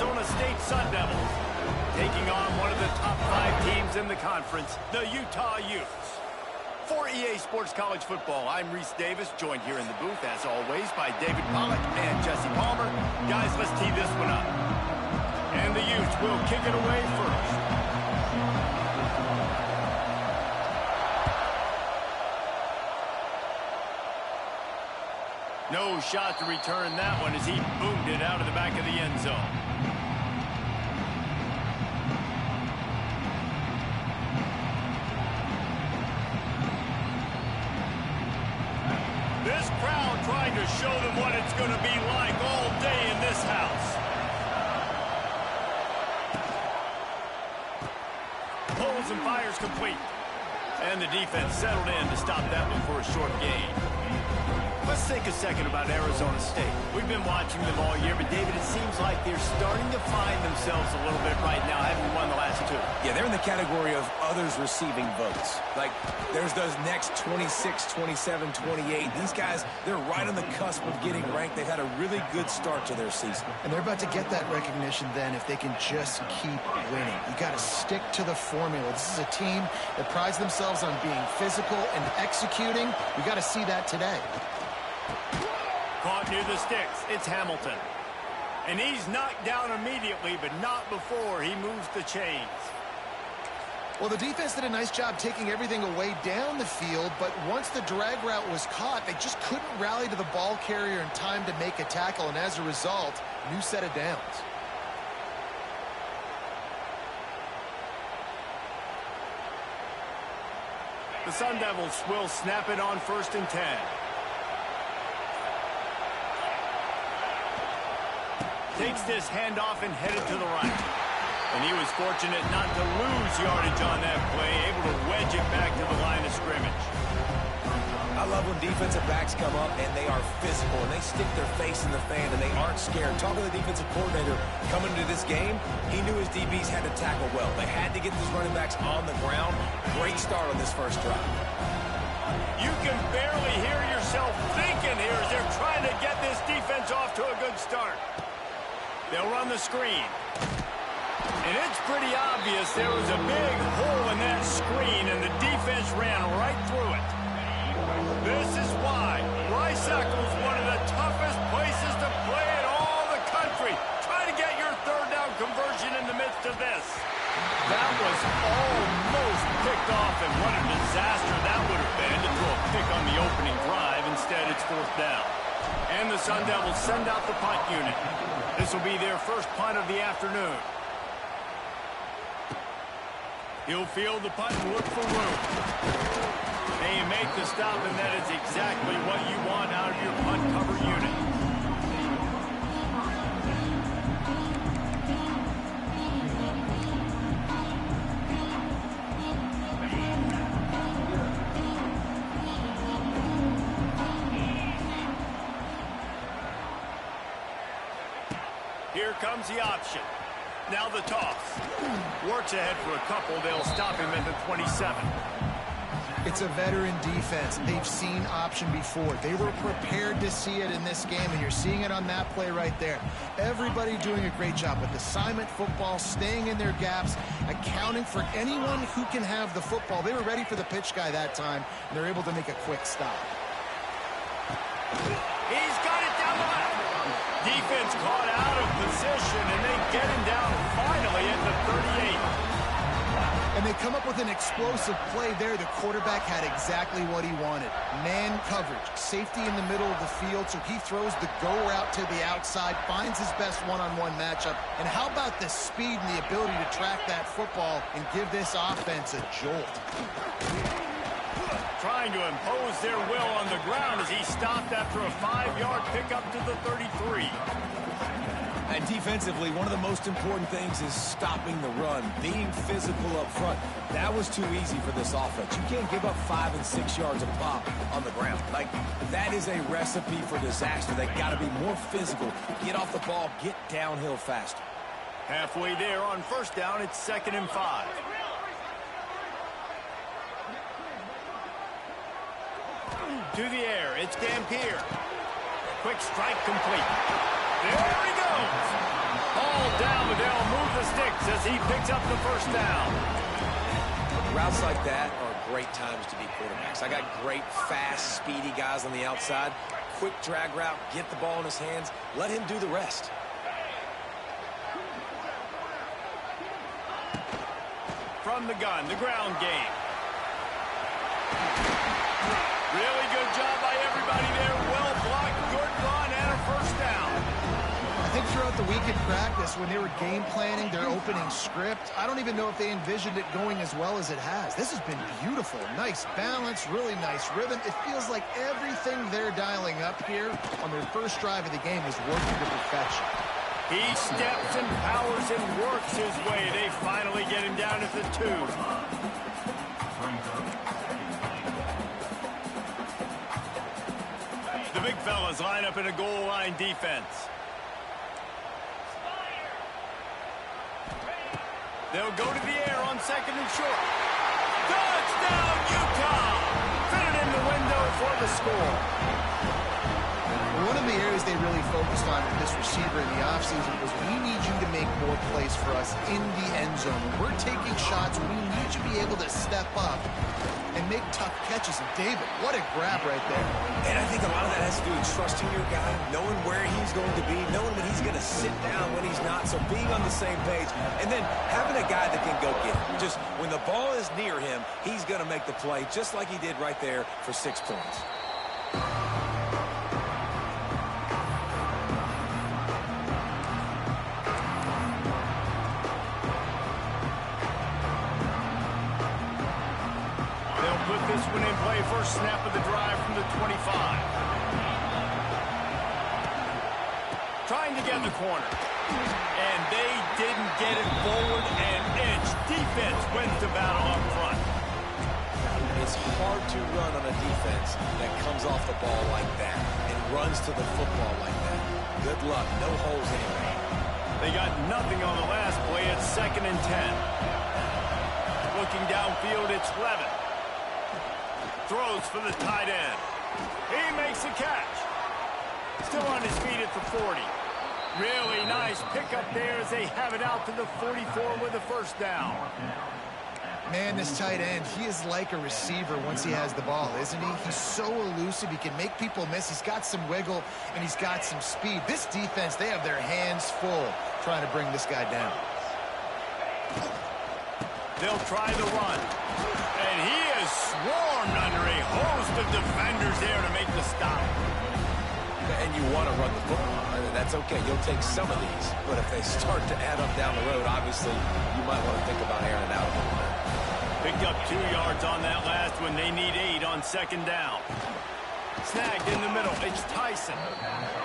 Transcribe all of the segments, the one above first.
Arizona State Sun Devils, taking on one of the top 5 teams in the conference, the Utah Utes. For EA Sports College Football, I'm Reese Davis, joined here in the booth, as always, by David Pollack and Jesse Palmer. Guys, let's tee this one up. And the Utes will kick it away first. No shot to return that one as he boomed it out of the back of the end zone. This crowd trying to show them what it's going to be like all day in this house. Pulls and fires complete. And the defense settled in to stop that one for a short gain. Let's think a second about Arizona State. We've been watching them all year, but David, it seems like they're starting to find themselves a little bit right now, having won the last 2. Yeah, they're in the category of others receiving votes. Like, there's those next 26, 27, 28. These guys, they're right on the cusp of getting ranked. They've had a really good start to their season. And they're about to get that recognition then if they can just keep winning. You got to stick to the formula. This is a team that prides themselves on being physical and executing. We got to see that today. Caught near the sticks. It's Hamilton. And he's knocked down immediately, but not before he moves the chains. Well, the defense did a nice job taking everything away down the field, but once the drag route was caught, they just couldn't rally to the ball carrier in time to make a tackle, and as a result, new set of downs. The Sun Devils will snap it on 1st and 10. Takes this handoff and headed to the right. And he was fortunate not to lose yardage on that play, able to wedge it back to the line of scrimmage. I love when defensive backs come up and they are physical and they stick their face in the fan and they aren't scared. Talking to the defensive coordinator coming into this game, he knew his DBs had to tackle well. They had to get these running backs on the ground. Great start on this first drive. You can barely hear yourself thinking here as they're trying to get this defense off to a good start. They'll run the screen. And it's pretty obvious there was a big hole in that screen, and the defense ran right through it. This is why Rice-Eccles, one of the toughest places to play in all the country. Try to get your 3rd down conversion in the midst of this. That was almost picked off, and what a disaster that would have been to throw a pick on the opening drive. Instead, it's 4th down. And the Sun Devils send out the punt unit. This will be their first punt of the afternoon. He'll field the punt and look for room. They make the stop, and that is exactly what you want out of your punt cover unit. Here comes the option. Now the toss. Works ahead for a couple. They'll stop him at the 27. It's a veteran defense. They've seen option before. They were prepared to see it in this game, and you're seeing it on that play right there. Everybody doing a great job with assignment football, staying in their gaps, accounting for anyone who can have the football. They were ready for the pitch guy that time, and they're able to make a quick stop. He's got it down the left. Defense caught out of position, and they get him down finally at the 38. And they come up with an explosive play there. The quarterback had exactly what he wanted. Man coverage, safety in the middle of the field, so he throws the go route to the outside, finds his best one-on-one matchup. And how about the speed and the ability to track that football and give this offense a jolt? Trying to impose their will on the ground as he stopped after a 5-yard pickup to the 33. And defensively, one of the most important things is stopping the run, being physical up front. That was too easy for this offense. You can't give up 5 and 6 yards a pop on the ground. Like, that is a recipe for disaster. They got to be more physical, get off the ball, get downhill faster. Halfway there on 1st down, it's 2nd and 5. To the air, it's Dampier. Quick strike complete. There he goes. Ball down sticks as he picks up the first down. Routes like that are great times to be quarterbacks. I got great, fast, speedy guys on the outside. Quick drag route, get the ball in his hands, let him do the rest. From the gun, the ground game. Really good job by everybody there. Well blocked, good run, and a first down. I think throughout the week in practice, when they were game planning their opening script, I don't even know if they envisioned it going as well as it has. This has been beautiful. Nice balance, really nice rhythm. It feels like everything they're dialing up here on their first drive of the game is working to perfection. He steps and powers and works his way. They finally get him down at the 2. The big fellas line up in a goal line defense. They'll go to the air on second and short. Touchdown, Utah! Fit it in the window for the score. One of the areas they really focused on with this receiver in the offseason was we need you to make more plays for us in the end zone. When we're taking shots, we need you to be able to step up and make tough catches. And David, what a grab right there. And I think a lot of that has to do with trusting your guy, knowing where he's going to be, knowing when he's going to sit down, when he's not, so being on the same page, and then having a guy that can go get him. Just when the ball is near him, he's going to make the play just like he did right there for 6 points. This one in play, first snap of the drive from the 25. Trying to get in the corner. And they didn't get it forward an inch. Defense wins the battle up front. It's hard to run on a defense that comes off the ball like that and runs to the football like that. Good luck. No holes anyway. They got nothing on the last play. It's 2nd and 10. Looking downfield, it's Levin. Throws for the tight end. He makes a catch. Still on his feet at the 40. Really nice pickup there as they have it out to the 44 with a first down. Man, this tight end, he is like a receiver once he has the ball, isn't he? He's so elusive. He can make people miss. He's got some wiggle, and he's got some speed. This defense, they have their hands full trying to bring this guy down. They'll try the run. And he is swarmed under a host of defenders there to make the stop. And you want to run the football. That's okay. You'll take some of these. But if they start to add up down the road, obviously, you might want to think about airing it out a little bit. Picked up 2 yards on that last one. They need 8 on 2nd down. Snagged in the middle. It's Tyson.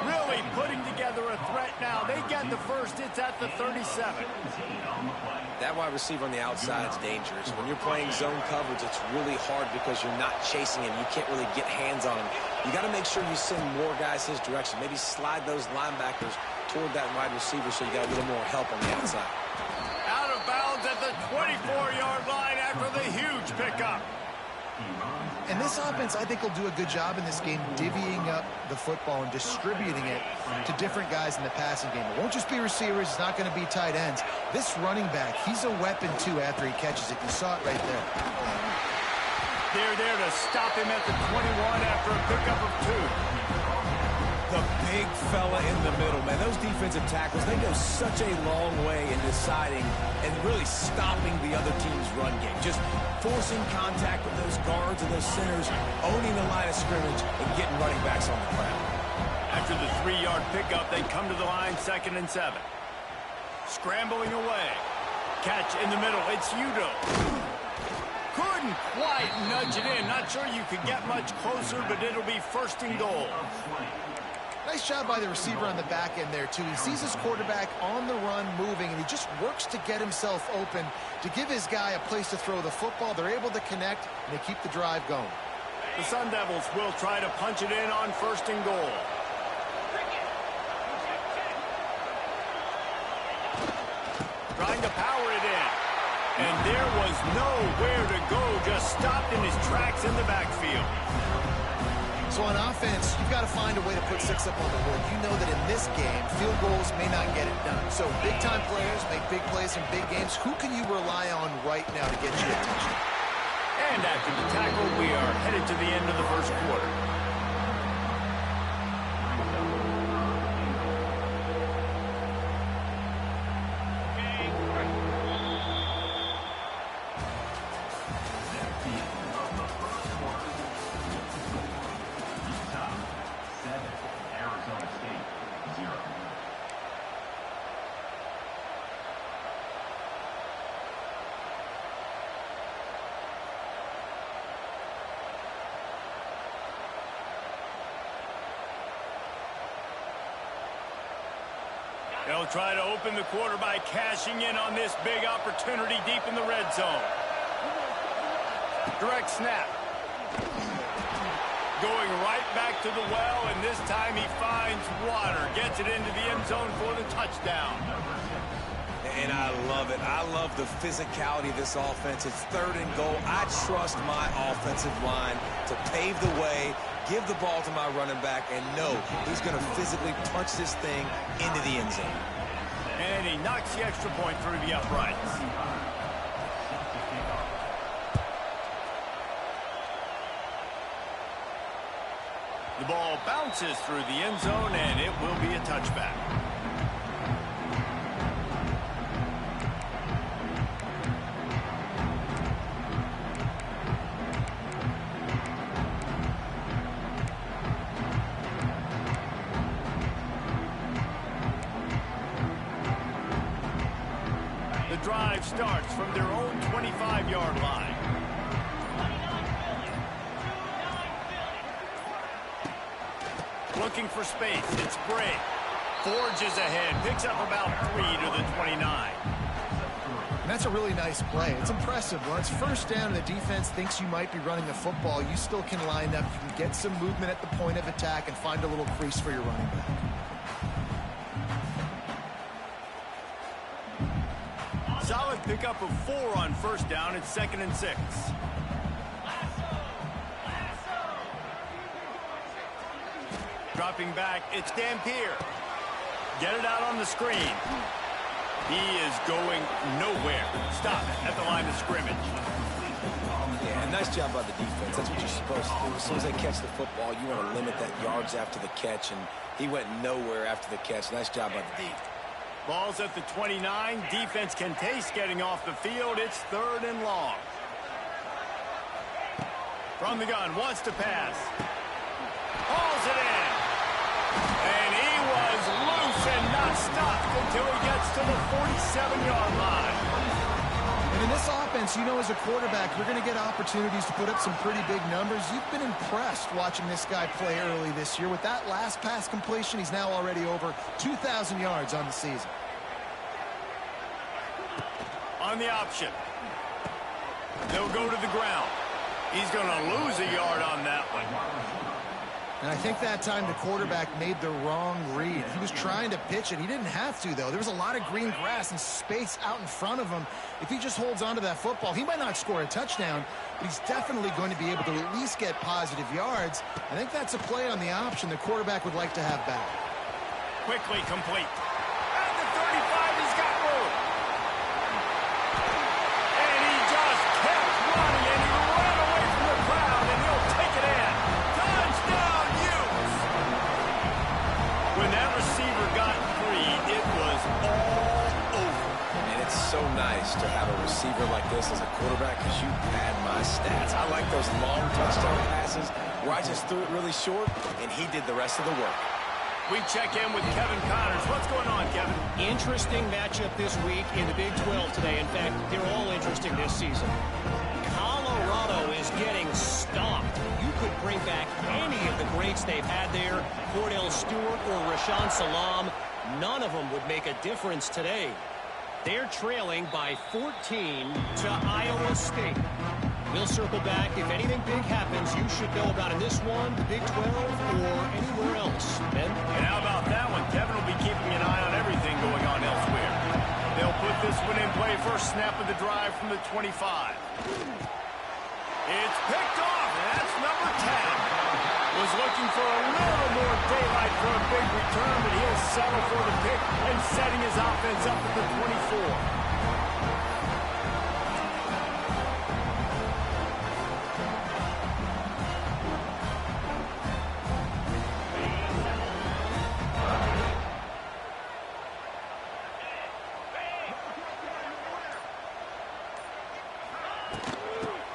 Really putting together a threat now. They get the first. It's at the 37. That wide receiver on the outside is dangerous. When you're playing zone coverage, it's really hard because you're not chasing him. You can't really get hands on him. You got to make sure you send more guys his direction. Maybe slide those linebackers toward that wide receiver so you got a little more help on the outside. Out of bounds at the 24-yard line after the huge pickup. And this offense, I think, will do a good job in this game divvying up the football and distributing it to different guys in the passing game. It won't just be receivers. It's not going to be tight ends. This running back, he's a weapon, too, after he catches it. You saw it right there. They're there to stop him at the 21 after a pickup of 2. The big fella in the middle, man. Those defensive tackles, they go such a long way in deciding and really stopping the other team's run game. Just forcing contact with those guards and those centers, owning the line of scrimmage, and getting running backs on the ground. After the 3-yard pickup, they come to the line, 2nd and 7. Scrambling away. Catch in the middle. It's Udo. Couldn't quite nudge it in. Not sure you could get much closer, but it'll be 1st and goal. Nice job by the receiver on the back end there, too. He sees his quarterback on the run moving, and he just works to get himself open to give his guy a place to throw the football. They're able to connect, and they keep the drive going. The Sun Devils will try to punch it in on 1st and goal. Trying to power it in. And there was nowhere to go, just stopped in his tracks in the backfield. So on offense, you've got to find a way to put 6 up on the board. You know that in this game, field goals may not get it done. So big-time players make big plays in big games. Who can you rely on right now to get you attention? And after the tackle, we are headed to the end of the first quarter. They'll try to open the quarter by cashing in on this big opportunity deep in the red zone. Direct snap. Going right back to the well, and this time he finds water. Gets it into the end zone for the touchdown. And I love it. I love the physicality of this offense. It's 3rd and goal. I trust my offensive line to pave the way, give the ball to my running back, and know he's going to physically punch this thing into the end zone. And he knocks the extra point through the uprights. The ball bounces through the end zone, and it will be a touchback. The drive starts from their own 25-yard line. Looking for space. It's Bray. Forges ahead. Picks up about 3 to the 29. And that's a really nice play. It's impressive. When it's first down and the defense thinks you might be running the football, you still can line up. You can get some movement at the point of attack and find a little crease for your running back. Solid pickup of 4 on first down. It's 2nd and 6. Dropping back, it's Dampier. Get it out on the screen. He is going nowhere. Stop at the line of scrimmage. Yeah, nice job by the defense. That's what you're supposed to do. As soon as they catch the football, you want to limit that yards after the catch, and he went nowhere after the catch. Nice job by the D. Ball's at the 29. Defense can taste getting off the field. It's 3rd and long. From the gun, wants to pass. Hauls it in. And he was loose and not stopped until he gets to the 47-yard line. And in this offense, you know, as a quarterback, you're going to get opportunities to put up some pretty big numbers. You've been impressed watching this guy play early this year. With that last pass completion, he's now already over 2,000 yards on the season. On the option. They'll go to the ground. He's going to lose a yard on that one. And I think that time the quarterback made the wrong read. He was trying to pitch it. He didn't have to, though. There was a lot of green grass and space out in front of him. If he just holds on to that football, he might not score a touchdown, but he's definitely going to be able to at least get positive yards. I think that's a play on the option the quarterback would like to have back. Quickly complete. At the 35, he's got room. And he just kept running, and he ran away from the crowd, and he'll take it in. Touchdown, Utes! When that receiver got free, it was all over. And it's so nice to have a receiver like this as a quarterback because you pad my stats. I like those long touchdown passes where I just threw it really short, and he did the rest of the work. We check in with Kevin Connors. What's going on, Kevin? Interesting matchup this week in the Big 12 today. In fact, they're all interesting this season. Colorado is getting stomped. You could bring back any of the greats they've had there, Cordell Stewart or Rashaan Salam. None of them would make a difference today. They're trailing by 14 to Iowa State. We'll circle back. If anything big happens, you should know about in this one, the Big 12, or anywhere else. Ben? And how about that one? Kevin will be keeping an eye on everything going on elsewhere. They'll put this one in play. First snap of the drive from the 25. It's picked off, and that's number 10. Was looking for a little more daylight for a big return, but he'll settle for the pick and setting his offense up at the 24.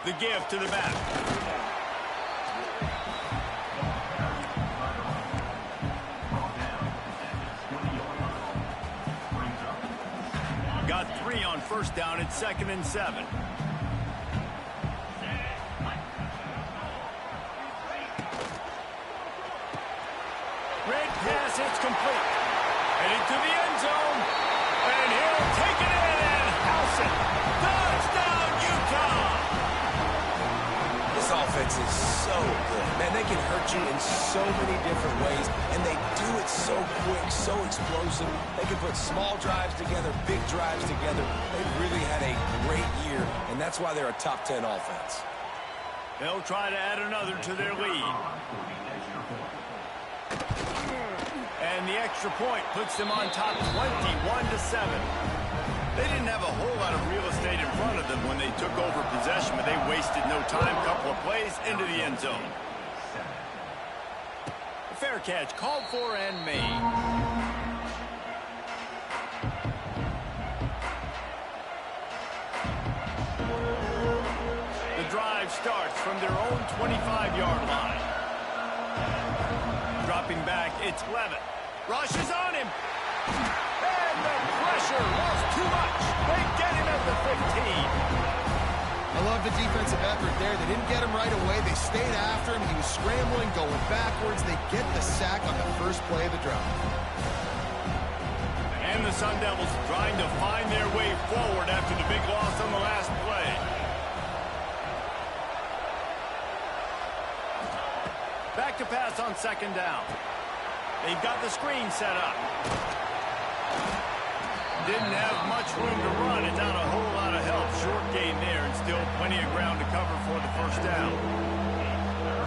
The give to the back. Got 3 on first down at 2nd and 7. Red pass, it's complete. Headed to the end zone. And he'll take it in and house it. Touchdown, Utah! This offense is so good. Man, they can hurt you in so many different ways, and they do it so quick, so explosive. They can put small drives together, big drives together. They've really had a great year, and that's why they're a top 10 offense. They'll try to add another to their lead. And the extra point puts them on top 21-7. They didn't have a whole lot of real estate in front of them when they took over possession, but they wasted no time. Couple of plays into the end zone. A fair catch called for and made. The drive starts from their own 25-yard line. Dropping back, it's Levitt. Rush is on him. And the pressure was too much. They get him at the 15. I love the defensive effort there. They didn't get him right away. They stayed after him. He was scrambling, going backwards. They get the sack on the first play of the drive. And the Sun Devils trying to find their way forward after the big loss on the last play. Back to pass on 2nd down. They've got the screen set up. Didn't have much room to run and not a whole lot of help. Short gain there and still plenty of ground to cover for the first down.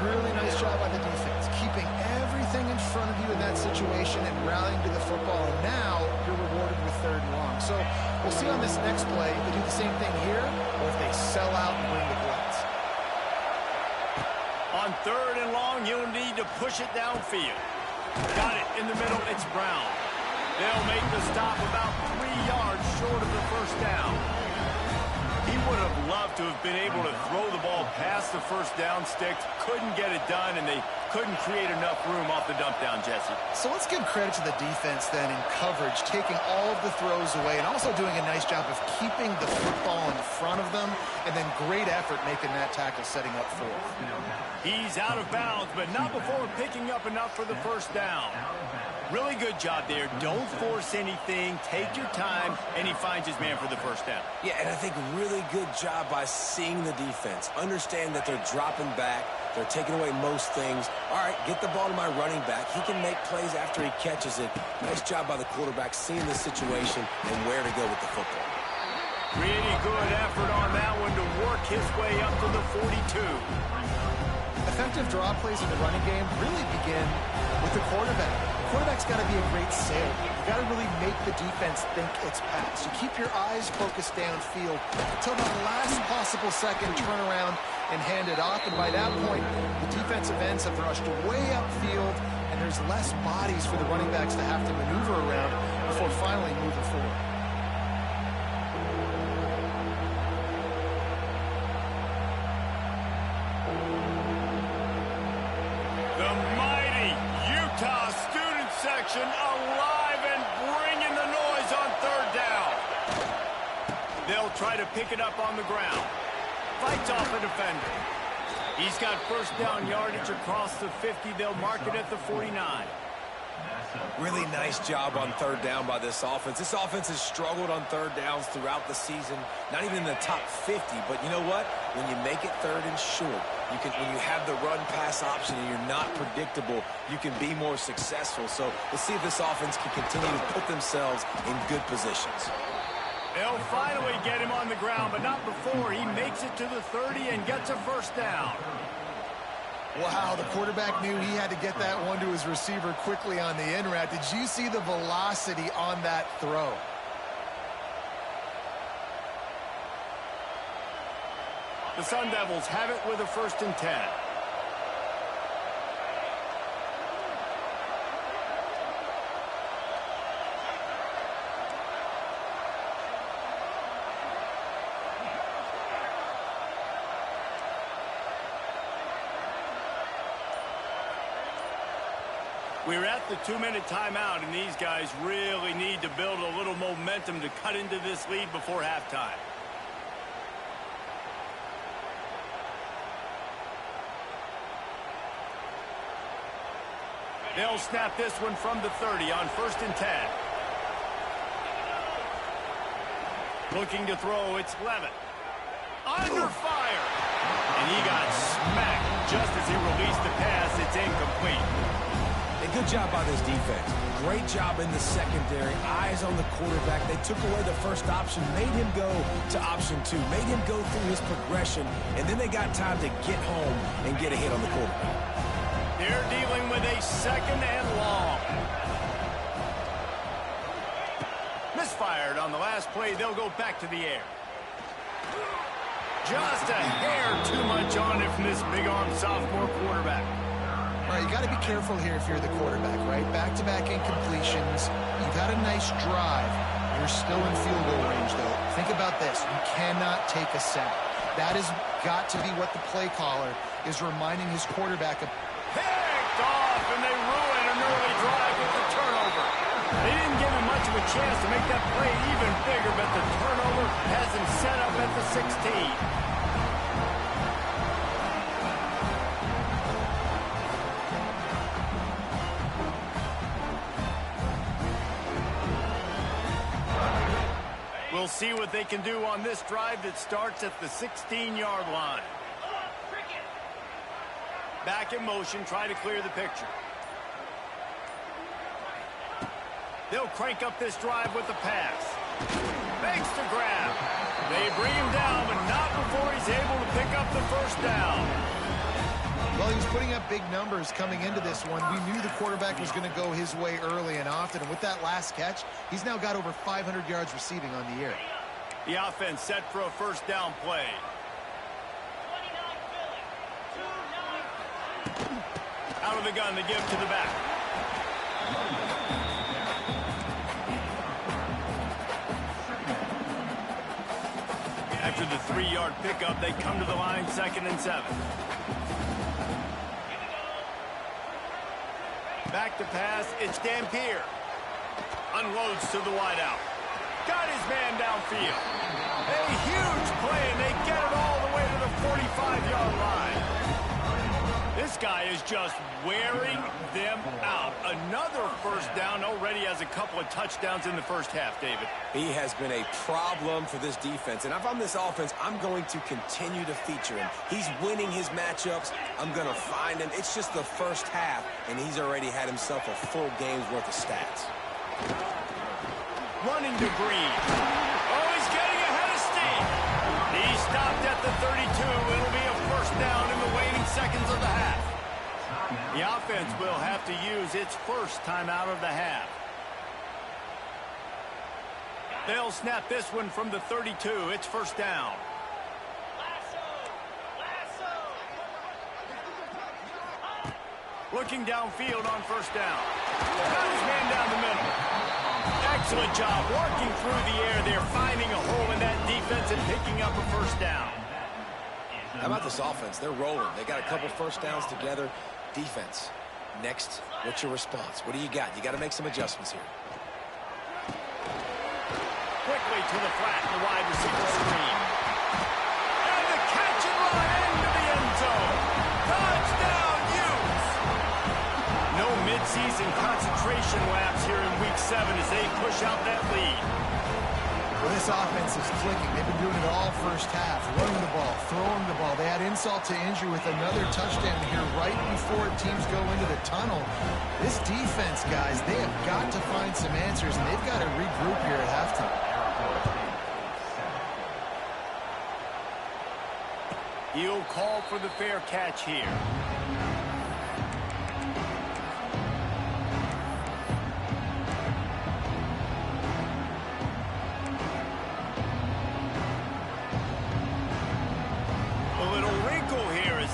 Really nice job by the defense, keeping everything in front of you in that situation and rallying to the football. And now you're rewarded with 3rd and long. So we'll see on this next play if they do the same thing here or if they sell out and bring the blitz. On 3rd and long, you'll need to push it downfield. Got it in the middle. It's Brown. They'll make the stop about 3 yards short of the first down. He would have loved to have been able to throw the ball past the first down sticks. Couldn't get it done, and they couldn't create enough room off the dump down, Jesse. So let's give credit to the defense then in coverage, taking all of the throws away and also doing a nice job of keeping the football in front of them, and then great effort making that tackle, setting up 4th. He's out of bounds, but not before picking up enough for the first down. Really good job there. Don't force anything. Take your time, and he finds his man for the first down. Yeah, and I think really good job by seeing the defense. Understand that they're dropping back. They're taking away most things. All right, get the ball to my running back. He can make plays after he catches it. Nice job by the quarterback seeing the situation and where to go with the football. Really good effort on that one to work his way up to the 42. Effective draw plays in the running game really begin with the quarterback. The quarterback's got to be a great sailor. You got to really make the defense think it's pass. You keep your eyes focused downfield until the last possible second, turn around and hand it off. And by that point, the defensive ends have rushed way upfield, and there's less bodies for the running backs to have to maneuver around before finally moving forward. The mighty Utah student section alive and bringing the noise on 3rd down. They'll try to pick it up on the ground. Fights off a defender. He's got first down yardage across the 50. They'll mark it at the 49. Really nice job on 3rd down by this offense. This offense has struggled on 3rd downs throughout the season. Not even in the top 50, but you know what? When you make it 3rd and short, when you have the run-pass option and you're not predictable, you can be more successful. So let's see if this offense can continue to put themselves in good positions. They'll finally get him on the ground, but not before he makes it to the 30 and gets a first down. Wow, the quarterback knew he had to get that one to his receiver quickly on the in route. Did you see the velocity on that throw? The Sun Devils have it with a 1st and 10. We're at the 2-minute timeout, and these guys really need to build a little momentum to cut into this lead before halftime. They'll snap this one from the 30 on 1st and 10. Looking to throw, it's Levitt. Under fire! And he got smacked just as he released the pass. It's incomplete. A good job by this defense. Great job in the secondary. Eyes on the quarterback. They took away the first option, made him go to option 2, made him go through his progression, and then they got time to get home and get a hit on the quarterback. They're dealing with a 2nd and long. Misfired on the last play. They'll go back to the air. Just a hair too much on it from this big-arm sophomore quarterback. All right, you got to be careful here if you're the quarterback, right? Back-to-back incompletions. You've had a nice drive. You're still in field goal range, though. Think about this. You cannot take a sack. That has got to be what the play caller is reminding his quarterback of. Picked off, and they ruin an early drive with the turnover. They didn't give him much of a chance to make that play even bigger, but the turnover has him set up at the 16. We'll see what they can do on this drive that starts at the 16-yard line. Back in motion, try to clear the picture. They'll crank up this drive with the pass. Makes the grab. They bring him down, but not before he's able to pick up the 1st down. Well, he was putting up big numbers coming into this one. We knew the quarterback was going to go his way early and often, and with that last catch, he's now got over 500 yards receiving on the year. The offense set for a 1st down play. Out of the gun, they give to the back. After the 3-yard pickup, they come to the line 2nd and 7. Back to pass, it's Dampier. Unloads to the wideout. Got his man downfield. A huge play, and they get it all the way to the 45-yard line. This guy is just wearing them out. Another 1st down, already has a couple of touchdowns in the 1st half, David. He has been a problem for this defense, and if I'm this offense, I'm going to continue to feature him. He's winning his matchups. I'm going to find him. It's just the 1st half, and he's already had himself a full game's worth of stats. Running to Green. Oh, he's getting ahead of steam. He stopped at the 32. It'll be a 1st down in the waning seconds of the half. The offense will have to use its 1st timeout of the half. They'll snap this one from the 32. It's 1st down. Looking downfield on 1st down. Got his man down the middle. Excellent job working through the air. They're finding a hole in that defense and picking up a 1st down. How about this offense? They're rolling. They got a couple 1st downs together. Defense. Next, what's your response? What do you got? You got to make some adjustments here. Quickly to the flat, the wide receiver screen. And the catch and run into the end zone. Touchdown, Utes! No midseason concentration laps here in Week 7 as they push out that lead. Well, this offense is clicking. They've been doing it all 1st half. Running the ball, throwing the ball. They had insult to injury with another touchdown here right before teams go into the tunnel. This defense, guys, they have got to find some answers, and they've got to regroup here at halftime. He'll call for the fair catch here.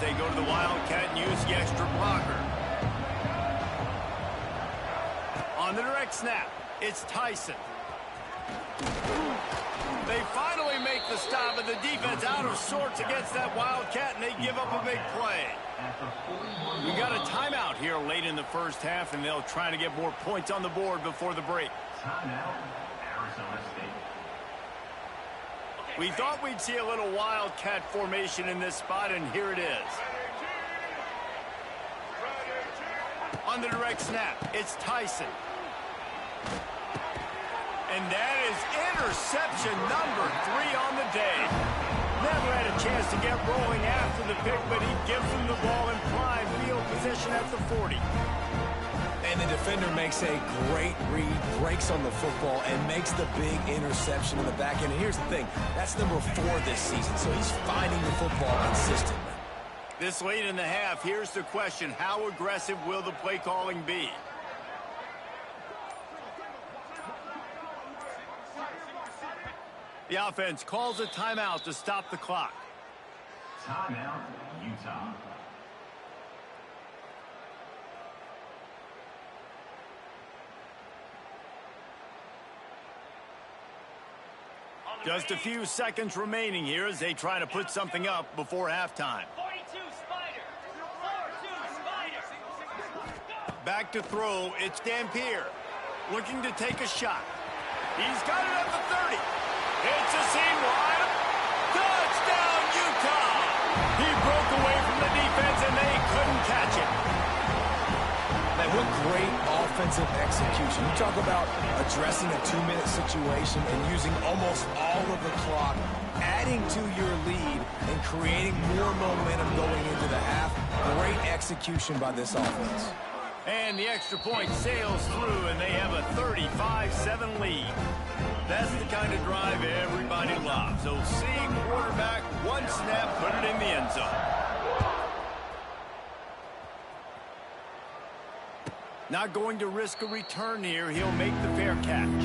they go to the Wildcat and use the extra blocker. On the direct snap, it's Tyson. They finally make the stop, and the defense out of sorts against that Wildcat, and they give up a big play. We got a timeout here late in the first half, and they'll try to get more points on the board before the break. Timeout, Arizona State. We thought we'd see a little Wildcat formation in this spot, and here it is. On the direct snap, it's Tyson. And that is interception number 3 on the day. Never had a chance to get rolling after the pick, but he gives them the ball in prime field position at the 40. And the defender makes a great read, breaks on the football, and makes the big interception in the back end. And here's the thing, that's number 4 this season, so he's finding the football consistently. This late in the half, here's the question, how aggressive will the play calling be? The offense calls a timeout to stop the clock. Timeout, Utah. Just a few seconds remaining here as they try to put something up before halftime. 42 Spider. 4-2 Spider. Back to throw, it's Dampier. Looking to take a shot. He's got it at the 30. It's a seam wide. Touchdown, Utah! He broke away from the defense, and they couldn't catch it. Man, what great offensive execution. You talk about addressing a 2-minute situation and using almost all of the clock, adding to your lead, and creating more momentum going into the half. Great execution by this offense. And the extra point sails through, and they have a 35-7 lead. That's the kind of drive everybody loves. So seeing quarterback, one snap, put it in the end zone. Not going to risk a return here. He'll make the fair catch.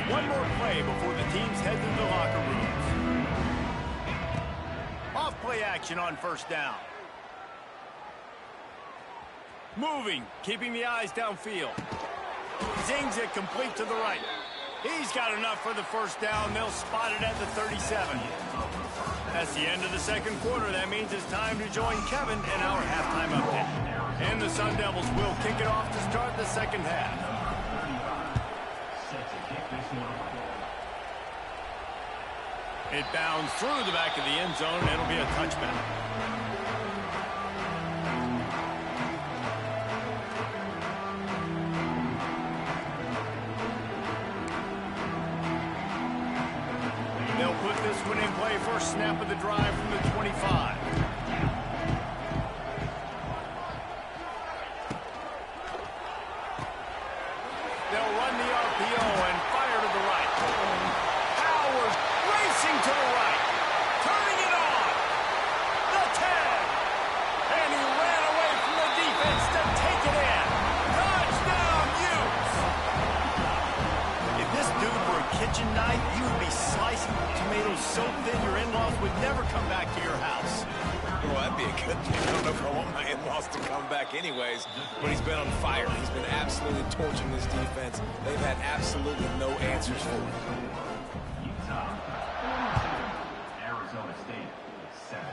One more play before the teams head to the locker rooms. Off-play action on first down. Moving, keeping the eyes downfield. Zings it complete to the right. He's got enough for the first down. They'll spot it at the 37. That's the end of the second quarter. That means it's time to join Kevin in our halftime update. And the Sun Devils will kick it off to start the second half. It bounds through the back of the end zone. It'll be a touchback. They'll put this one in play. First snap of the drive from the 25. They'll run the RPO and fire to the right. Howard racing to the right. Turning it on. The 10. And he ran away from the defense to take it in. Touchdown, Utes. If this dude were a kitchen knife, you would be slicing tomatoes so thin your in-laws would never come back to your house. Well, that'd be a good thing. I don't know if I want my in-laws to come back anyways, but he's been on fire. He's been absolutely torching this defense. They've had absolutely no answers for him. Utah, Arizona State, 7.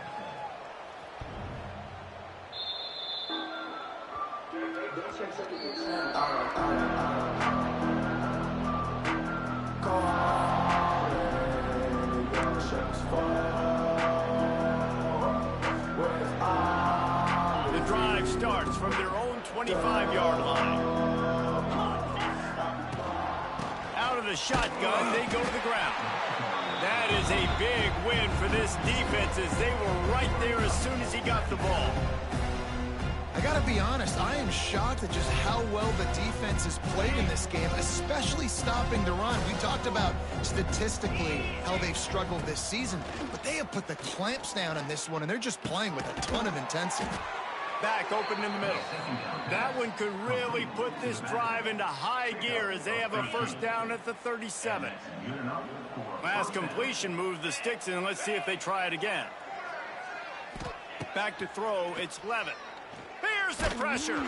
The drive starts from their own 25-yard line. Out of the shotgun, they go to the ground. That is a big win for this defense as they were right there as soon as he got the ball. I gotta be honest, I am shocked at just how well the defense has played in this game, especially especially stopping the run. We talked about statistically how they've struggled this season, but they have put the clamps down on this one, and they're just playing with a ton of intensity. Back open in the middle. That one could really put this drive into high gear as they have a first down at the 37. Last completion moves the sticks in. Let's see if they try it again. Back to throw. It's Levin. Here's the pressure.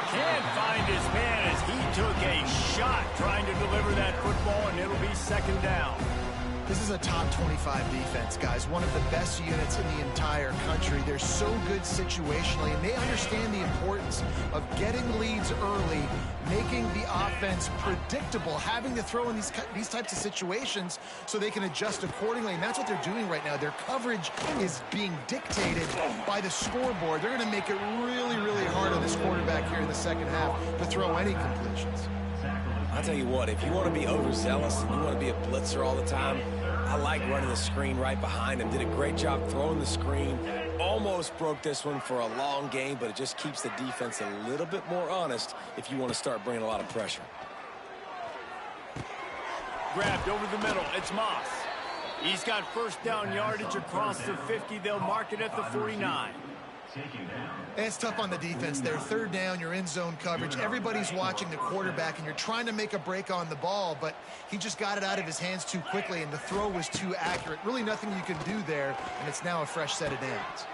Can't find his man as he took a shot trying to deliver that football, and it'll be second down. This is a top 25 defense, guys. One of the best units in the entire country. They're so good situationally, and they understand the importance of getting leads early, making the offense predictable, having to throw in these types of situations so they can adjust accordingly, and that's what they're doing right now. Their coverage is being dictated by the scoreboard. They're going to make it really, really hard on this quarterback here in the second half to throw any completions. I'll tell you what, if you want to be overzealous and you want to be a blitzer all the time, I like running the screen right behind him. Did a great job throwing the screen. Almost broke this one for a long game, but it just keeps the defense a little bit more honest if you want to start bringing a lot of pressure. Grabbed over the middle. It's Moss. He's got first down yardage across the 50. They'll mark it at the 49. It's tough on the defense there. Third down, you're in zone coverage. Everybody's watching the quarterback, and you're trying to make a break on the ball, but he just got it out of his hands too quickly, and the throw was too accurate. Really nothing you can do there, and it's now a fresh set of downs.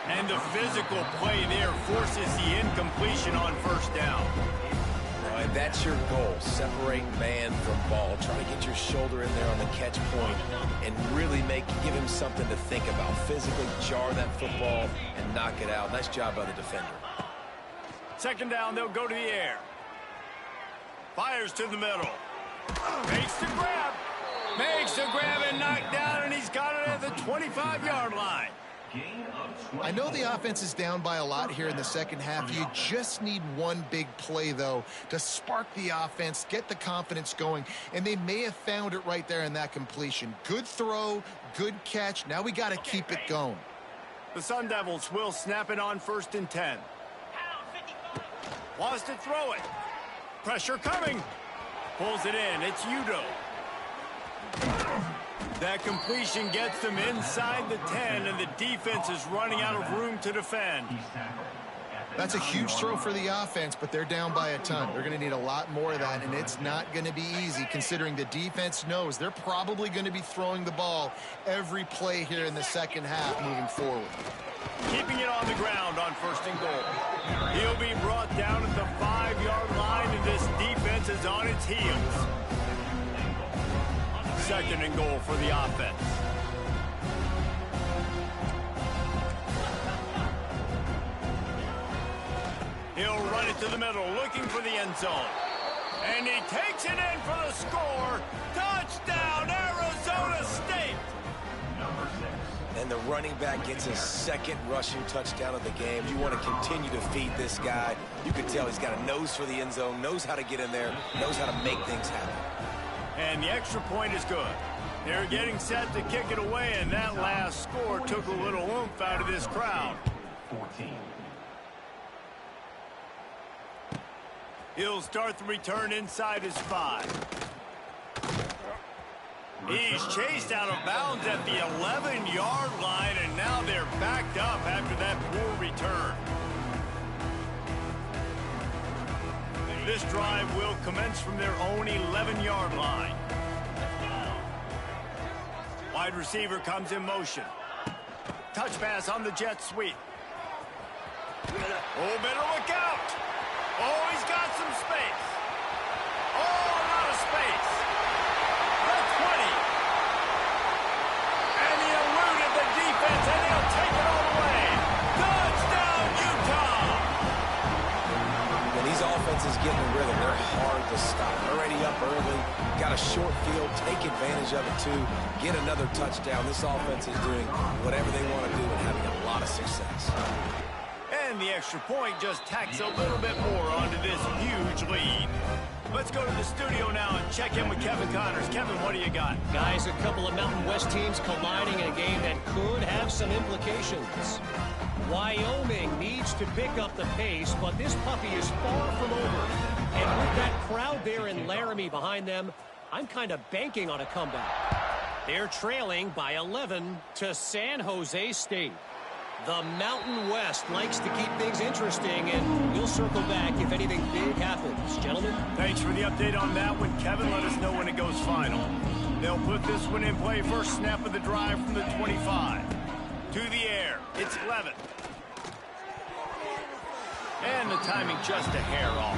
And the physical play there forces the incompletion on first down. And that's your goal, separate man from ball. Try to get your shoulder in there on the catch point and really give him something to think about. Physically jar that football and knock it out. Nice job by the defender. Second down, they'll go to the air. Fires to the middle. Makes the grab. Makes the grab and knocked down, and he's got it at the 25-yard line. I know the offense is down by a lot here in the second half. You just need one big play, though, to spark the offense, get the confidence going, and they may have found it right there in that completion. Good throw, good catch. Now we got to keep it going. The Sun Devils will snap it on 1st and 10. Wants to throw it. Pressure coming. Pulls it in. It's Udo. That completion gets them inside the 10, and the defense is running out of room to defend. That's a huge throw for the offense, but they're down by a ton. They're going to need a lot more of that, and it's not going to be easy considering the defense knows they're probably going to be throwing the ball every play here in the second half moving forward. Keeping it on the ground on 1st and goal. He'll be brought down at the 5-yard line, and this defense is on its heels. 2nd and goal for the offense. He'll run it to the middle, looking for the end zone. And he takes it in for the score. Touchdown, Arizona State! And the running back gets his 2nd rushing touchdown of the game. You want to continue to feed this guy. You can tell he's got a nose for the end zone, knows how to get in there, knows how to make things happen. And the extra point is good. They're getting set to kick it away, and that last score took a little oomph out of this crowd. 14. He'll start the return inside his 5. He's chased out of bounds at the 11-yard line, and now they're backed up after that poor return. This drive will commence from their own 11-yard line. Wide receiver comes in motion. Touch pass on the jet sweep. Oh, better look out. Oh, he's got some space. Oh, a lot of space. The 20. And he eluded the defense, and he'll take it all the way. Touchdown, Utah. When these offenses get in the rhythm, they're hard to stop. Already up early, got a short field, take advantage of it too, get another touchdown. This offense is doing whatever they want to do and having a lot of success. And the extra point just tacks a little bit more onto this huge lead. Let's go to the studio now and check in with Kevin Connors. Kevin, what do you got? Guys, a couple of Mountain West teams colliding in a game that could have some implications. Wyoming needs to pick up the pace, but this puppy is far from over. And with that crowd there in Laramie behind them, I'm kind of banking on a comeback. They're trailing by 11 to San Jose State. The Mountain West likes to keep things interesting, and we'll circle back if anything big happens. Gentlemen? Thanks for the update on that one, Kevin. Let us know when it goes final. They'll put this one in play. First snap of the drive from the 25. To the air. It's Levitt. And the timing just a hair off.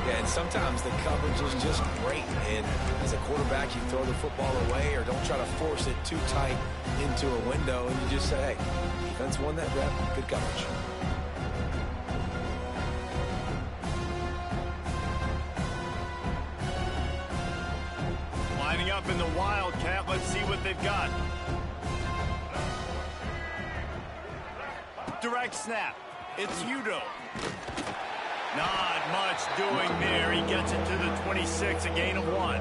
Yeah, and sometimes the coverage is just great. And as a quarterback, you throw the football away or don't try to force it too tight into a window. And you just say, hey, defense won that rep. Good coverage. Lining up in the Wildcat. Let's see what they've got. Direct snap. It's Udo. Not much doing there. He gets it to the 26, a gain of 1.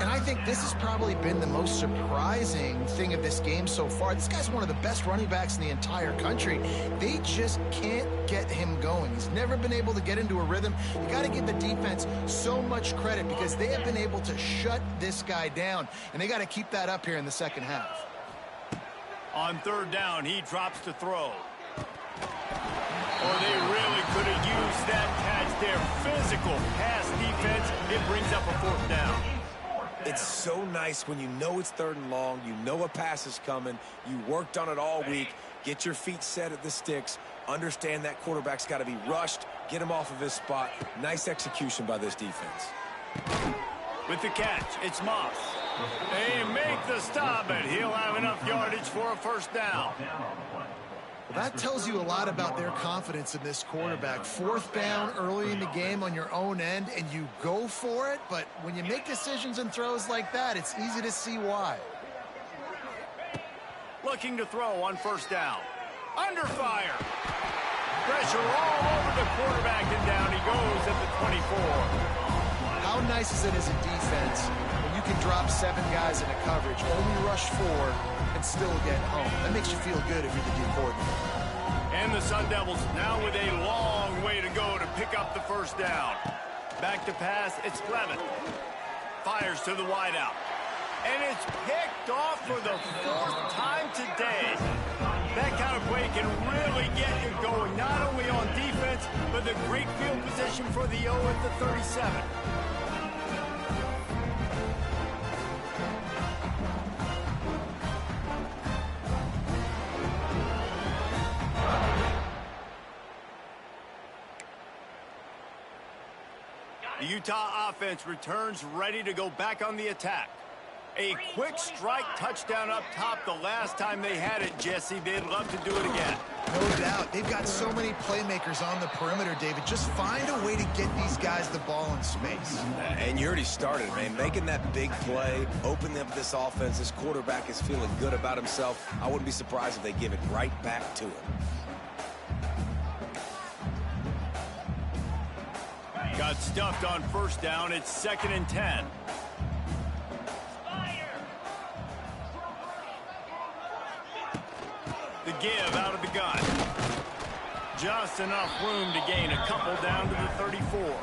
And I think this has probably been the most surprising thing of this game so far. This guy's one of the best running backs in the entire country. They just can't get him going. He's never been able to get into a rhythm. You got to give the defense so much credit because they have been able to shut this guy down, and they got to keep that up here in the second half. On third down, he drops to throw. Or they really could have used that catch there. Physical pass defense. It brings up a fourth down. It's so nice when you know it's third and long, you know a pass is coming, you worked on it all week, get your feet set at the sticks, understand that quarterback's got to be rushed, get him off of his spot. Nice execution by this defense. With the catch, it's Moss. They make the stop, and he'll have enough yardage for a first down. Well, that tells you a lot about their confidence in this quarterback. Fourth down early in the game on your own end, and you go for it, but when you make decisions and throws like that, it's easy to see why. Looking to throw on first down. Under fire. Pressure all over the quarterback, and down he goes at the 24. How nice is it as a defense when you can drop 7 guys into coverage, only rush 4, and still get home? That makes you feel good if you're the D coordinator. And the Sun Devils now with a long way to go to pick up the first down. Back to pass, it's Levitt. Fires to the wideout. And it's picked off for the 4th time today. That kind of play can really get you going, not only on defense, but the great field position for the O at the 37. The Utah offense returns ready to go back on the attack. A quick strike touchdown up top the last time they had it, Jesse. They'd love to do it again. No doubt. They've got so many playmakers on the perimeter, David. Just find a way to get these guys the ball in space. And you already started, man. Making that big play, opening up this offense. This quarterback is feeling good about himself. I wouldn't be surprised if they give it right back to him. Got stuffed on first down. It's 2nd and 10. The give out of the gun. Just enough room to gain a couple down to the 34.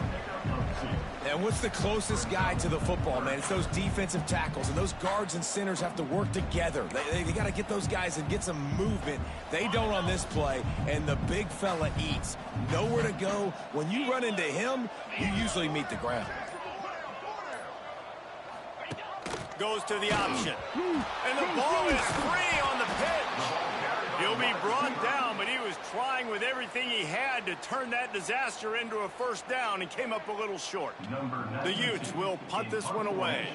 And what's the closest guy to the football, man? It's those defensive tackles, and those guards and centers have to work together. They got to get those guys and get some movement. They don't on this play, and the big fella eats. Nowhere to go. When you run into him, you usually meet the ground. Goes to the option. And the ball is free on the pitch. He'll be brought down, but he was trying with everything he had to turn that disaster into a first down and came up a little short. The Utes will punt this one away.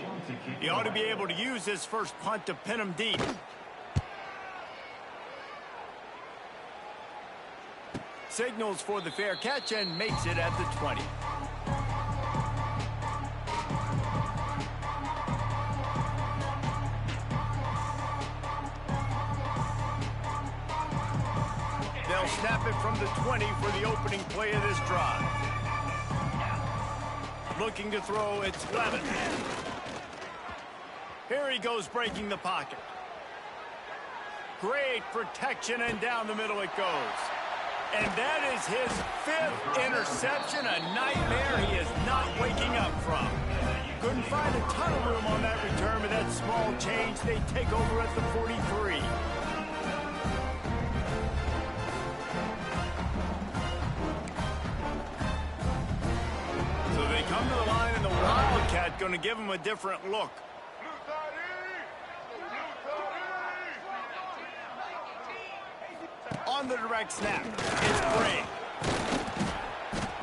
He ought to be able to use his first punt to pin him deep. Signals for the fair catch and makes it at the 20. They'll snap it from the 20 for the opening play of this drive. Looking to throw, it's Levitt. Here he goes breaking the pocket. Great protection, and down the middle it goes. And that is his 5th interception, a nightmare he is not waking up from. Couldn't find a ton of room on that return, but that small change, they take over at the 43. So they come to the line, and the Wildcat going to give him a different look. On the direct snap, it's Bray.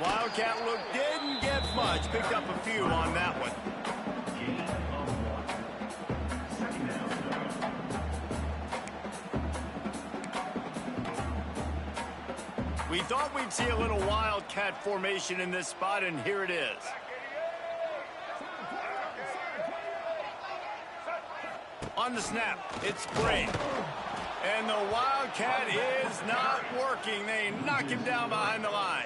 Wildcat look didn't get much, picked up a few on that one. We thought we'd see a little Wildcat formation in this spot, and here it is. On the snap, it's Bray. And the Wildcat is not working. They knock him down behind the line.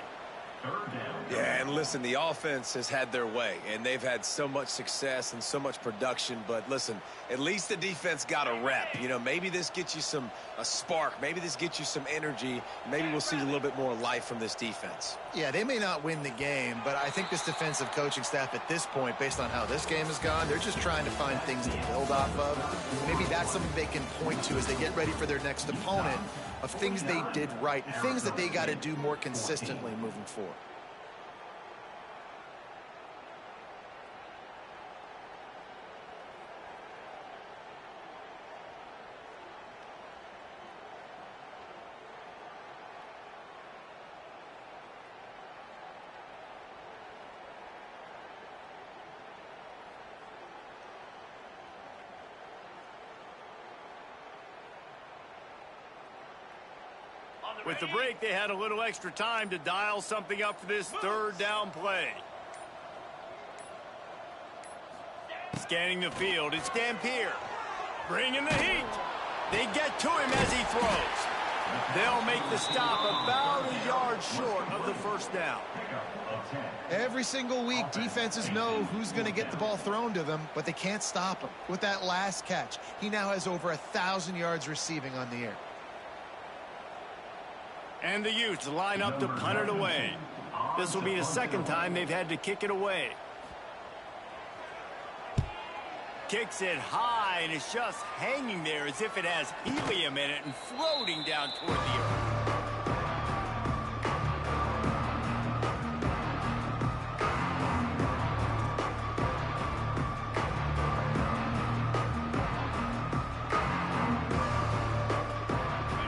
Yeah, and listen, the offense has had their way, and they've had so much success and so much production. But listen, at least the defense got a rep. You know, maybe this gets you a spark. Maybe this gets you some energy. Maybe we'll see a little bit more life from this defense. Yeah, they may not win the game, but I think this defensive coaching staff at this point, based on how this game has gone, they're just trying to find things to build off of. Maybe that's something they can point to as they get ready for their next opponent, of things they did right and things that they got to do more consistently moving forward. With the break, they had a little extra time to dial something up for this 3rd down play. Scanning the field, it's Dampier. Bringing the heat. They get to him as he throws. They'll make the stop about a yard short of the 1st down. Every single week, defenses know who's going to get the ball thrown to them, but they can't stop him. With that last catch, he now has over 1,000 yards receiving on the year. And the Utes line up to punt it away. This will be the 2nd time they've had to kick it away. Kicks it high, and it's just hanging there as if it has helium in it and floating down toward the earth.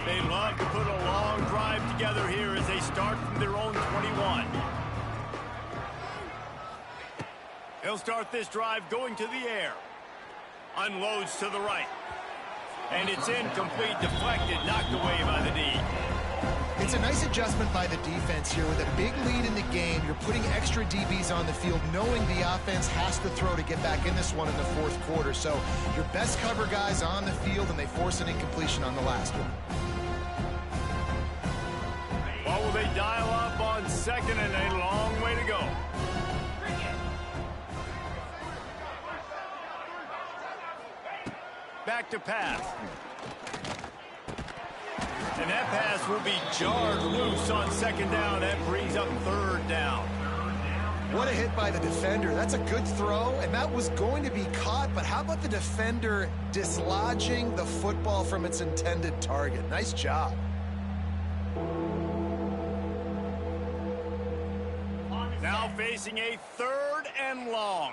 They love to put a long drive together here as they start from their own 21. He'll start this drive going to the air. Unloads to the right. And it's incomplete, deflected, knocked away by the D. It's a nice adjustment by the defense here. With a big lead in the game, you're putting extra DBs on the field, knowing the offense has to throw to get back in this one in the 4th quarter. So your best cover guys on the field, and they force an incompletion on the last one. What will they dial up on 2nd and a long way to go? Back to pass. And that pass will be jarred loose on 2nd down. That brings up 3rd down. What a hit by the defender. That's a good throw, and that was going to be caught, but how about the defender dislodging the football from its intended target? Nice job. Now facing a 3rd and long.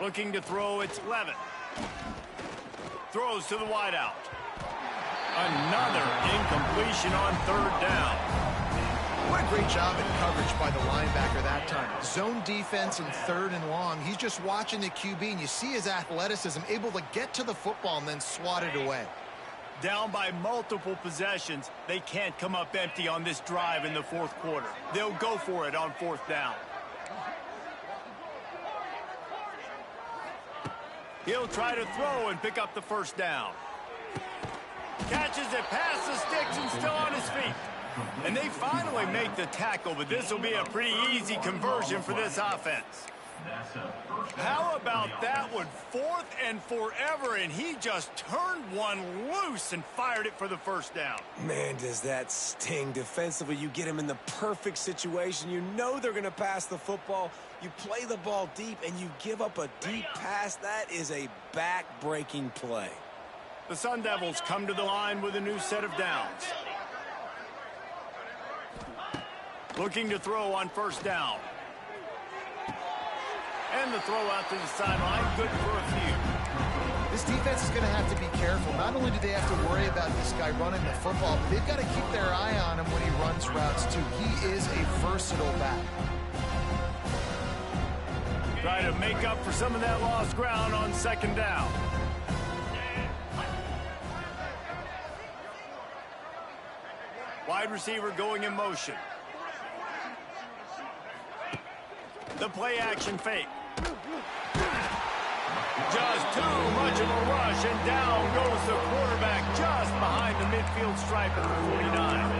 Looking to throw, it's Levin. Throws to the wideout. Another incompletion on 3rd down. What a great job in coverage by the linebacker that time. Zone defense in 3rd and long. He's just watching the QB, and you see his athleticism, able to get to the football and then swat it away. Down by multiple possessions, they can't come up empty on this drive in the 4th quarter. They'll go for it on 4th down. He'll try to throw and pick up the 1st down. Catches it past the sticks and still on his feet. And they finally make the tackle, but this will be a pretty easy conversion for this offense. That's a first down. How about that one? 4th and forever, and he just turned one loose and fired it for the first down. Man, does that sting. Defensively, you get him in the perfect situation. You know they're going to pass the football. You play the ball deep, and you give up a deep pass. That is a back-breaking play. The Sun Devils come to the line with a new set of downs. Looking to throw on first down. And the throw out to the sideline, good for a few. This defense is going to have to be careful. Not only do they have to worry about this guy running the football, but they've got to keep their eye on him when he runs routes, too. He is a versatile back. Try to make up for some of that lost ground on second down. Wide receiver going in motion. The play action fake. Just too much of a rush, and down goes the quarterback just behind the midfield stripe at the 49.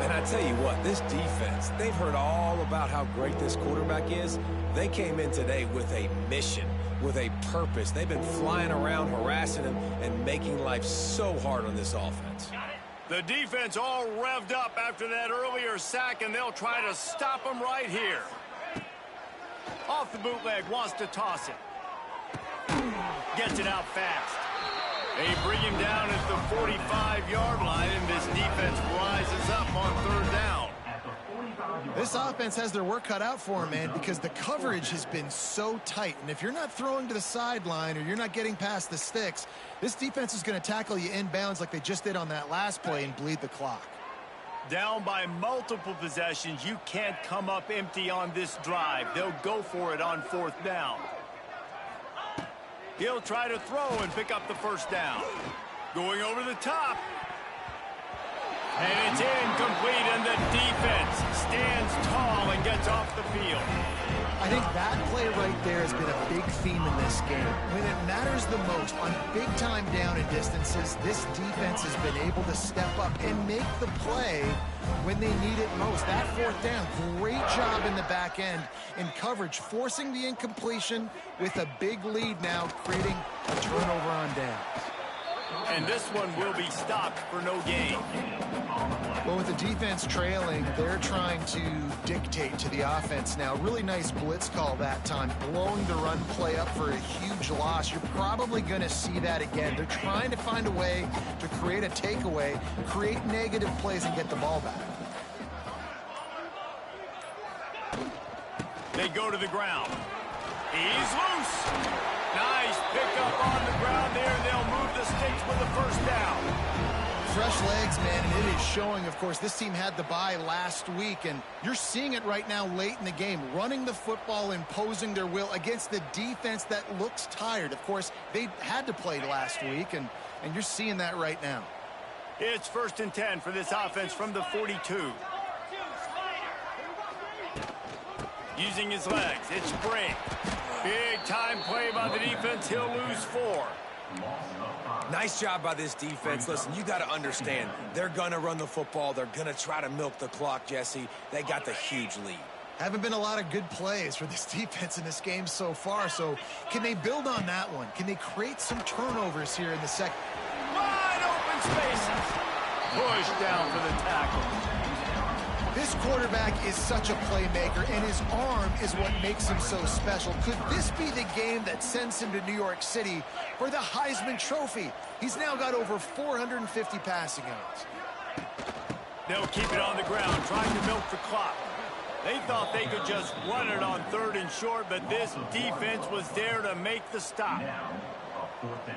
And I tell you what, this defense, they've heard all about how great this quarterback is. They came in today with a mission, with a purpose. They've been flying around, harassing him, and making life so hard on this offense. The defense all revved up after that earlier sack, and they'll try to stop him right here. Off the bootleg, wants to toss it. Gets it out fast. They bring him down at the 45-yard line, and this defense rises up on third down. This offense has their work cut out for him, man, because the coverage has been so tight. And if you're not throwing to the sideline or you're not getting past the sticks, this defense is going to tackle you inbounds like they just did on that last play and bleed the clock. Down by multiple possessions, you can't come up empty on this drive. They'll go for it on fourth down. He'll try to throw and pick up the first down. Going over the top. And it's incomplete, and the defense stands tall and gets off the field. I think that play right there has been a big theme in this game. When it matters the most, on big-time down and distances, this defense has been able to step up and make the play when they need it most. That fourth down, great job in the back end in coverage, forcing the incompletion with a big lead now, creating a turnover on down. And this one will be stopped for no gain. Well, with the defense trailing, they're trying to dictate to the offense now. Really nice blitz call that time, blowing the run play up for a huge loss. You're probably going to see that again. They're trying to find a way to create a takeaway, create negative plays, and get the ball back. They go to the ground. He's loose. Nice pickup on the ground there, and they'll move the sticks with the first down. Fresh legs, man, and it is showing. Of course, this team had the bye last week, and you're seeing it right now late in the game, running the football, imposing their will against the defense that looks tired. Of course, they had to play last week, and you're seeing that right now. It's 1st and 10 for this offense from the 42. Using his legs, it's Spring. Big time play by the defense. He'll lose 4. Nice job by this defense. Listen, you got to understand, they're going to run the football. They're going to try to milk the clock, Jesse. They got the huge lead. Haven't been a lot of good plays for this defense in this game so far, so can they build on that one? Can they create some turnovers here in the second? Wide open spaces. Push down for the tackle. This quarterback is such a playmaker, and his arm is what makes him so special. Could this be the game that sends him to New York City for the Heisman Trophy? He's now got over 450 passing yards. They'll keep it on the ground, trying to milk the clock. They thought they could just run it on 3rd and short, but this defense was there to make the stop.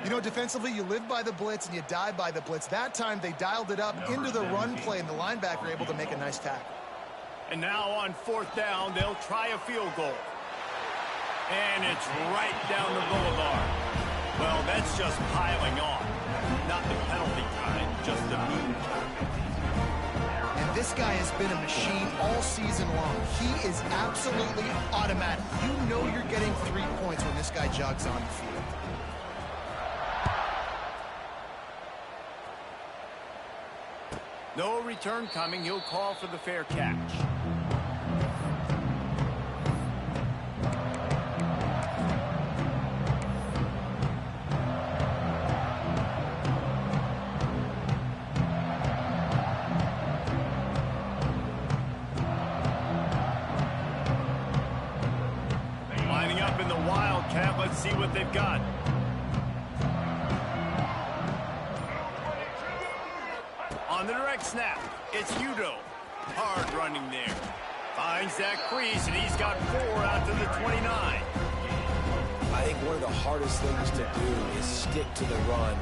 You know, defensively, you live by the blitz and you die by the blitz. That time, they dialed it up into the run play, and the linebacker able to make a nice tackle. And now on 4th down, they'll try a field goal. And it's right down the boulevard. Well, that's just piling on. Not the penalty kind, just the mean kind. And this guy has been a machine all season long. He is absolutely automatic. You know you're getting 3 points when this guy jogs on the field. No return coming. He'll call for the fair catch. Wildcat. Let's see what they've got. On the direct snap, it's Udo. Hard running there. Finds that crease, and he's got 4 out to the 29. I think one of the hardest things to do is stick to the run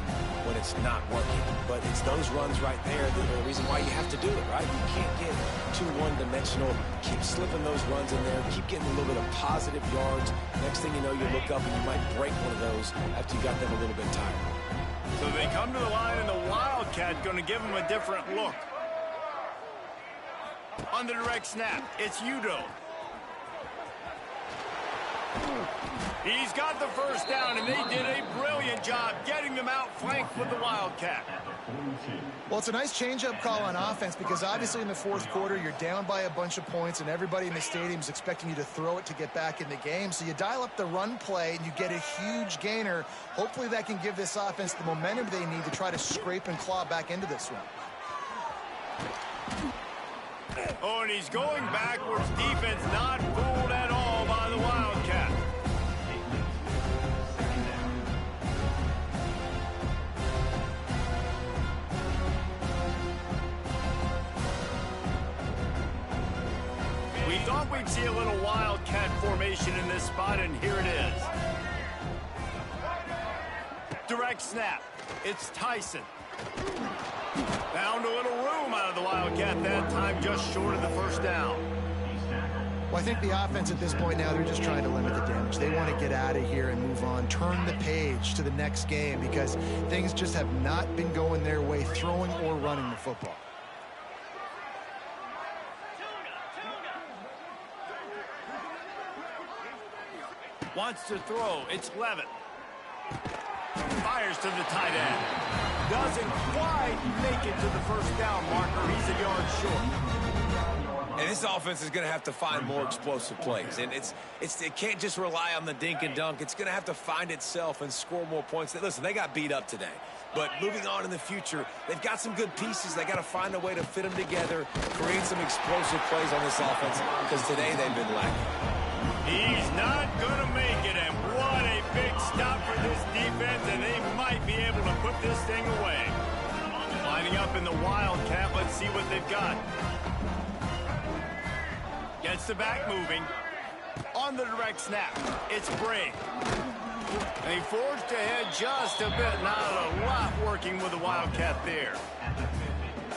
when it's not working. But it's those runs right there that are the reason why you have to do it, right? You can't get too one-dimensional. Keep slipping those runs in there. Keep getting a little bit of positive yards. Next thing you know, you look up and you might break one of those after you got them a little bit tired. So they come to the line, and the Wildcat going to give them a different look. On the direct snap, it's Udo. He's got the first down, and they did a brilliant job getting them outflanked with the Wildcat. Well, it's a nice change-up call on offense because obviously in the fourth quarter, you're down by a bunch of points, and everybody in the stadium is expecting you to throw it to get back in the game. So you dial up the run play, and you get a huge gainer. Hopefully that can give this offense the momentum they need to try to scrape and claw back into this one. Oh, and he's going backwards. Defense not fooled at all by the Wildcat. We thought we'd see a little Wildcat formation in this spot, and here it is. Direct snap. It's Tyson. Found a little room out of the Wildcat that time, just short of the first down. Well, I think the offense at this point now, they're just trying to limit the damage. They want to get out of here and move on, turn the page to the next game because things just have not been going their way, throwing or running the football. Wants to throw. It's Levin. Fires to the tight end. Doesn't quite make it to the first down marker. He's a yard short. And this offense is going to have to find more explosive plays. And it can't just rely on the dink and dunk. It's going to have to find itself and score more points. Listen, they got beat up today. But moving on in the future, they've got some good pieces. They got to find a way to fit them together, create some explosive plays on this offense, because today they've been lacking. He's not going to make it, and what a big stop for this defense, and they might be able to put this thing away. Lining up in the Wildcat, let's see what they've got. Gets the back moving. On the direct snap, it's Briggs. And he forged ahead just a bit. Not a lot working with the Wildcat there.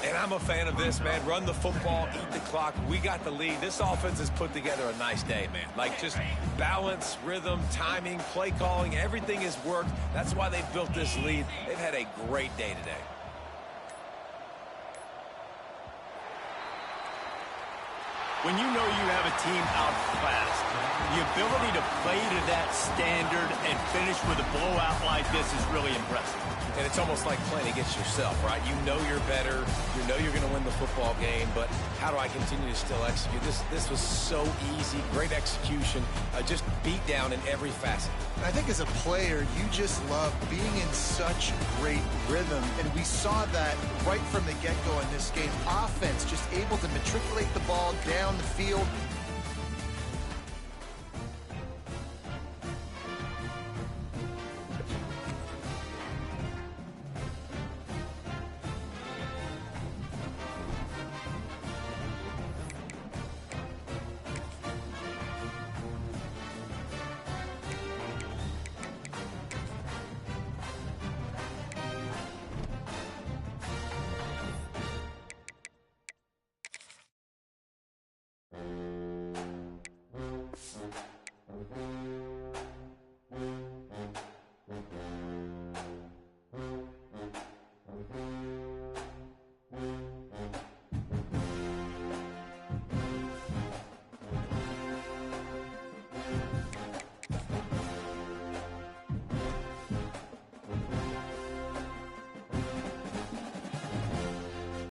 And I'm a fan of this, man. Run the football, eat the clock. We got the lead. This offense has put together a nice day, man. Like just balance, rhythm, timing, play calling, everything has worked. That's why they've built this lead. They've had a great day today. When you know you have a team outclassed, the ability to play to that standard and finish with a blowout like this is really impressive. And it's almost like playing against yourself, right? You know you're better. You know you're going to win the football game, but how do I continue to still execute? This was so easy. Great execution. Just beat down in every facet. I think as a player, you just love being in such great rhythm, and we saw that right from the get-go in this game. Offense just able to matriculate the ball down the field,